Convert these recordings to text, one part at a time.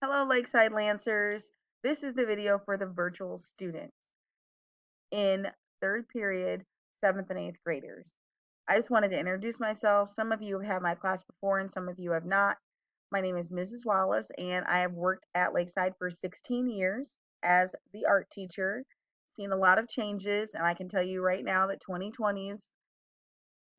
Hello, Lakeside Lancers. This is the video for the virtual students in third period, seventh and eighth graders. I just wanted to introduce myself. Some of you have had my class before and some of you have not. My name is Mrs. Wallace and I have worked at Lakeside for 16 years as the art teacher. Seen a lot of changes, and I can tell you right now that 2020 is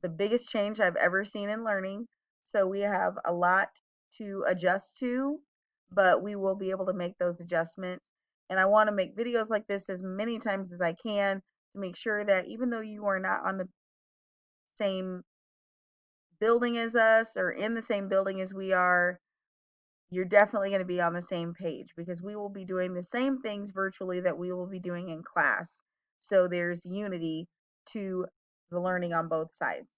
the biggest change I've ever seen in learning. So we have a lot to adjust to, but we will be able to make those adjustments. And I want to make videos like this as many times as I can to make sure that even though you are not on the same building as us or in the same building as we are, you're definitely going to be on the same page because we will be doing the same things virtually that we will be doing in class. So there's unity to the learning on both sides.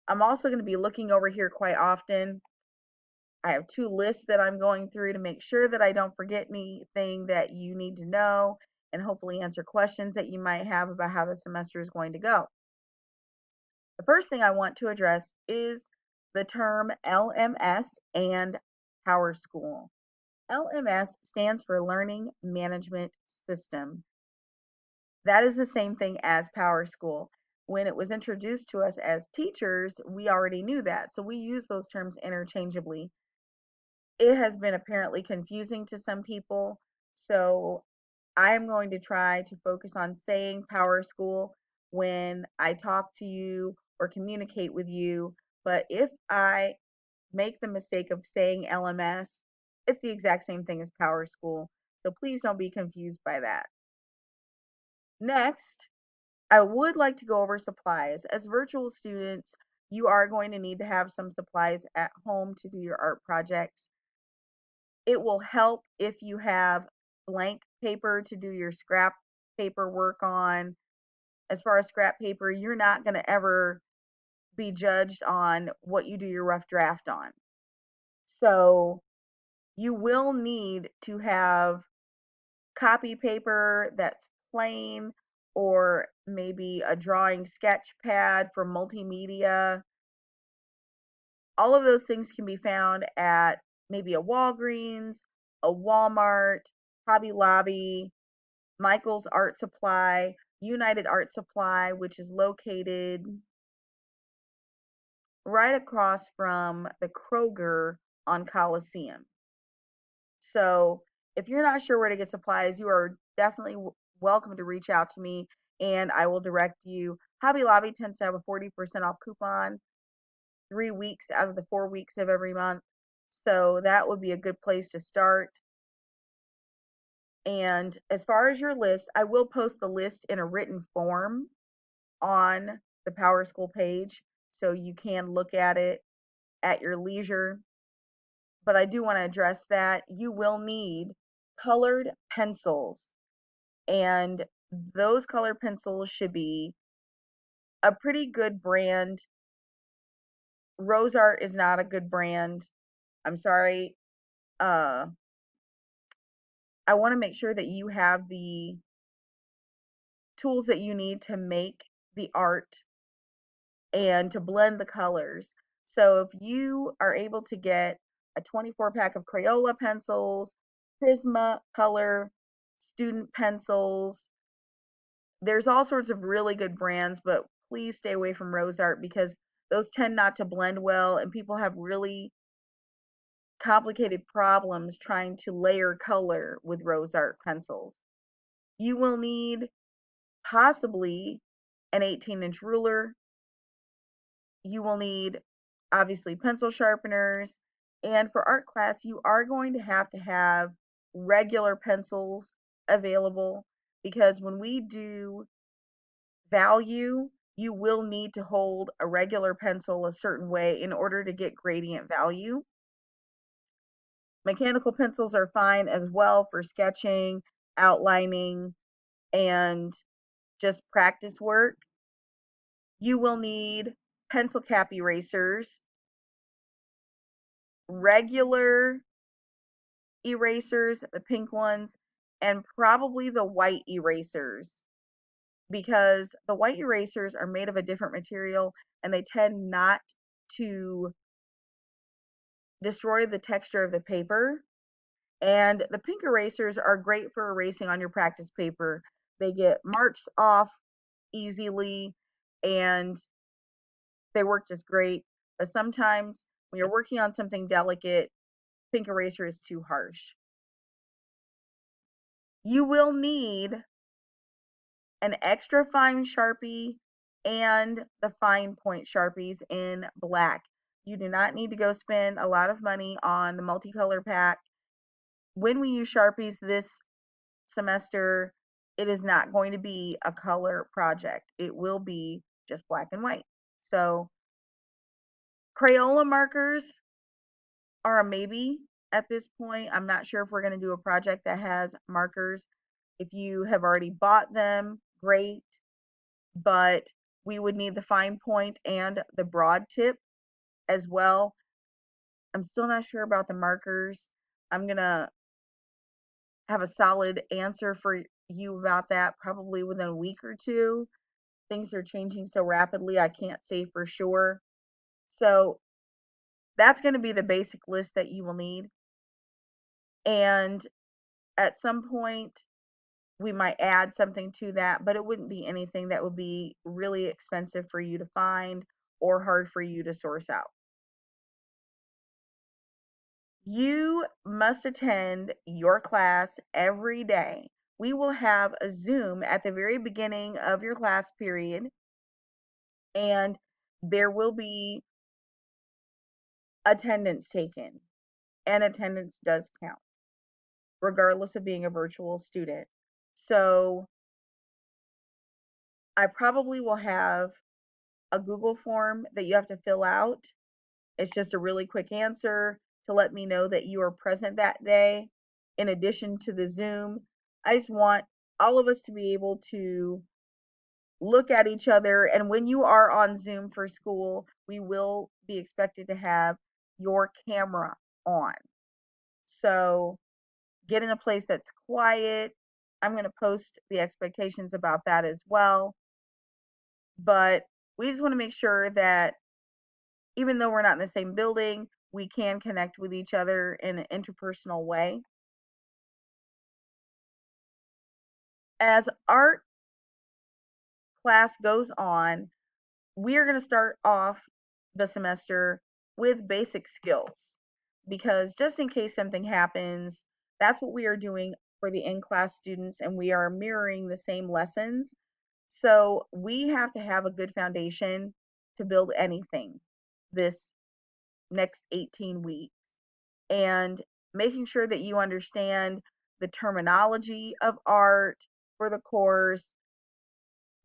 I'm also going to be looking over here quite often. I have two lists that I'm going through to make sure that I don't forget anything that you need to know and hopefully answer questions that you might have about how the semester is going to go. The first thing I want to address is the term LMS and Power School. LMS stands for Learning Management System. That is the same thing as Power School. When it was introduced to us as teachers, we already knew that. So we use those terms interchangeably. It has been apparently confusing to some people. So I am going to try to focus on saying Power School when I talk to you or communicate with you. But if I make the mistake of saying LMS, it's the exact same thing as Power School. So please don't be confused by that. Next, I would like to go over supplies. As virtual students, you are going to need to have some supplies at home to do your art projects. It will help if you have blank paper to do your scrap paper work on. As far as scrap paper, you're not going to ever be judged on what you do your rough draft on. So you will need to have copy paper that's plain, or maybe a drawing sketch pad for multimedia. All of those things can be found at maybe a Walgreens, a Walmart, Hobby Lobby, Michael's Art Supply, United Art Supply, which is located right across from the Kroger on Coliseum. So if you're not sure where to get supplies, you are definitely welcome to reach out to me and I will direct you. Hobby Lobby tends to have a 40% off coupon 3 weeks out of the 4 weeks of every month. So that would be a good place to start. And as far as your list, I will post the list in a written form on the Power School page so you can look at it at your leisure. But I do want to address that you will need colored pencils, and those colored pencils should be a pretty good brand. Rose Art is not a good brand. I'm sorry. Uh, I want to make sure that you have the tools that you need to make the art and to blend the colors. So if you are able to get a 24 pack of Crayola pencils, Prisma color, student pencils, there's all sorts of really good brands, but please stay away from Rose Art because those tend not to blend well and people have really complicated problems trying to layer color with Rose Art pencils. You will need possibly an 18-inch ruler. You will need obviously pencil sharpeners. And for art class, you are going to have regular pencils available because when we do value, you will need to hold a regular pencil a certain way in order to get gradient value. Mechanical pencils are fine as well for sketching, outlining, and just practice work. You will need pencil cap erasers, regular erasers, the pink ones, and probably the white erasers because the white erasers are made of a different material and they tend not to destroy the texture of the paper. And the pink erasers are great for erasing on your practice paper. They get marks off easily and they work just great. But sometimes when you're working on something delicate, pink eraser is too harsh. You will need an extra fine Sharpie and the fine point Sharpies in black. You do not need to go spend a lot of money on the multicolor pack. When we use Sharpies this semester, it is not going to be a color project. It will be just black and white. So Crayola markers are a maybe at this point. I'm not sure if we're going to do a project that has markers. If you have already bought them, great, but we would need the fine point and the broad tip as well. I'm still not sure about the markers. I'm going to have a solid answer for you about that probably within a week or two. Things are changing so rapidly, I can't say for sure. So that's going to be the basic list that you will need. And at some point, we might add something to that, but it wouldn't be anything that would be really expensive for you to find or hard for you to source out. You must attend your class every day. We will have a Zoom at the very beginning of your class period, and there will be attendance taken, and attendance does count, regardless of being a virtual student. So I probably will have a Google form that you have to fill out. It's just a really quick answer to let me know that you are present that day. In addition to the Zoom, I just want all of us to be able to look at each other. And when you are on Zoom for school, we will be expected to have your camera on. So get in a place that's quiet. I'm going to post the expectations about that as well. But we just want to make sure that even though we're not in the same building, we can connect with each other in an interpersonal way. As art class goes on, we are going to start off the semester with basic skills because just in case something happens, that's what we are doing for the in-class students, and we are mirroring the same lessons. So we have to have a good foundation to build anything this next 18 weeks. And making sure that you understand the terminology of art for the course.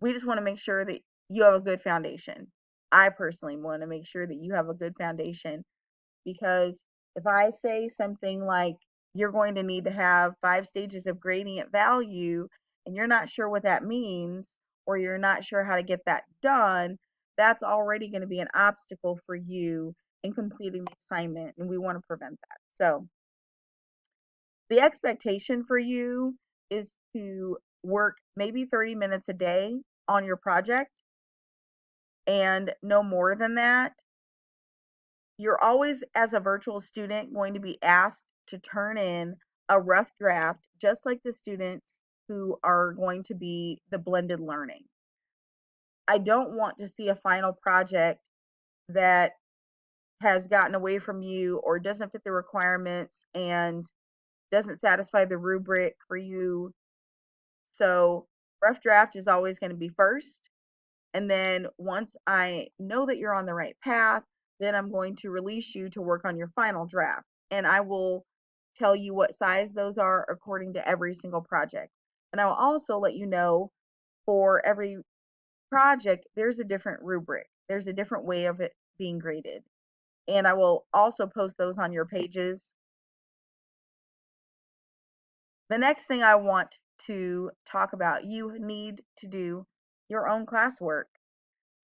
We just want to make sure that you have a good foundation. I personally want to make sure that you have a good foundation because if I say something like you're going to need to have 5 stages of gradient value and you're not sure what that means or you're not sure how to get that done, that's already going to be an obstacle for you in completing the assignment, and we want to prevent that. So the expectation for you is to work maybe 30 minutes a day on your project and no more than that. You're always, as a virtual student, going to be asked to turn in a rough draft, just like the students who are going to be the blended learning. I don't want to see a final project that has gotten away from you or doesn't fit the requirements and doesn't satisfy the rubric for you. So rough draft is always going to be first. And then once I know that you're on the right path, then I'm going to release you to work on your final draft. And I will tell you what size those are according to every single project. And I will also let you know for every project, there's a different rubric, there's a different way of it being graded. And I will also post those on your pages. The next thing I want to talk about, you need to do your own classwork.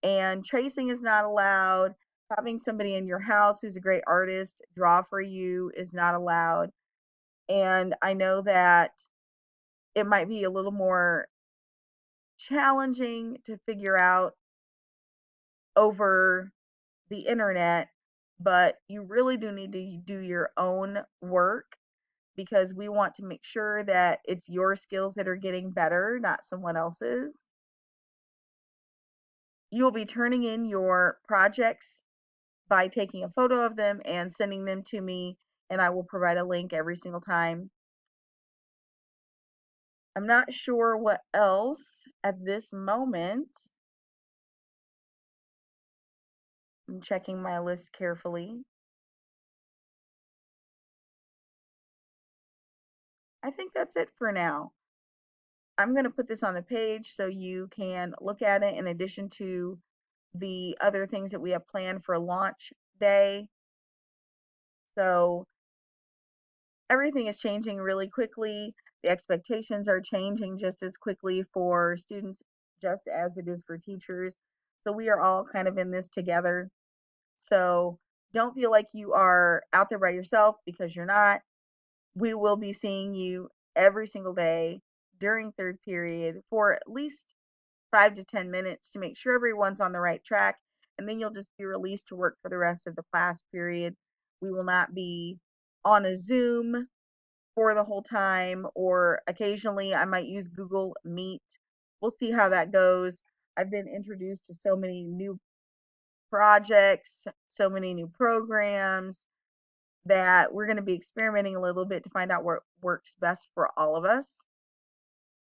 And tracing is not allowed. Having somebody in your house who's a great artist draw for you is not allowed. And I know that it might be a little more challenging to figure out over the internet, but you really do need to do your own work. because we want to make sure that it's your skills that are getting better, not someone else's. You'll be turning in your projects by taking a photo of them and sending them to me, and I will provide a link every single time. I'm not sure what else at this moment. I'm checking my list carefully. I think that's it for now. I'm going to put this on the page so you can look at it in addition to the other things that we have planned for launch day. So everything is changing really quickly. The expectations are changing just as quickly for students, just as it is for teachers. So we are all kind of in this together. So don't feel like you are out there by yourself, because you're not. We will be seeing you every single day during third period for at least 5 to 10 minutes to make sure everyone's on the right track. And then you'll just be released to work for the rest of the class period. We will not be on a Zoom for the whole time, or occasionally I might use Google Meet. We'll see how that goes. I've been introduced to so many new projects, so many new programs, that we're going to be experimenting a little bit to find out what works best for all of us.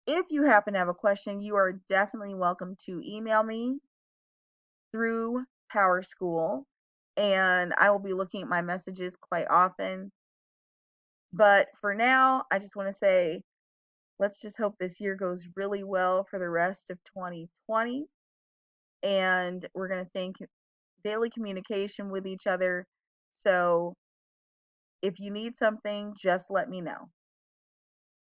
If you happen to have a question, you are definitely welcome to email me through PowerSchool, and I will be looking at my messages quite often. But for now, I just want to say, let's just hope this year goes really well for the rest of 2020. And we're going to stay in daily communication with each other. So if you need something, just let me know.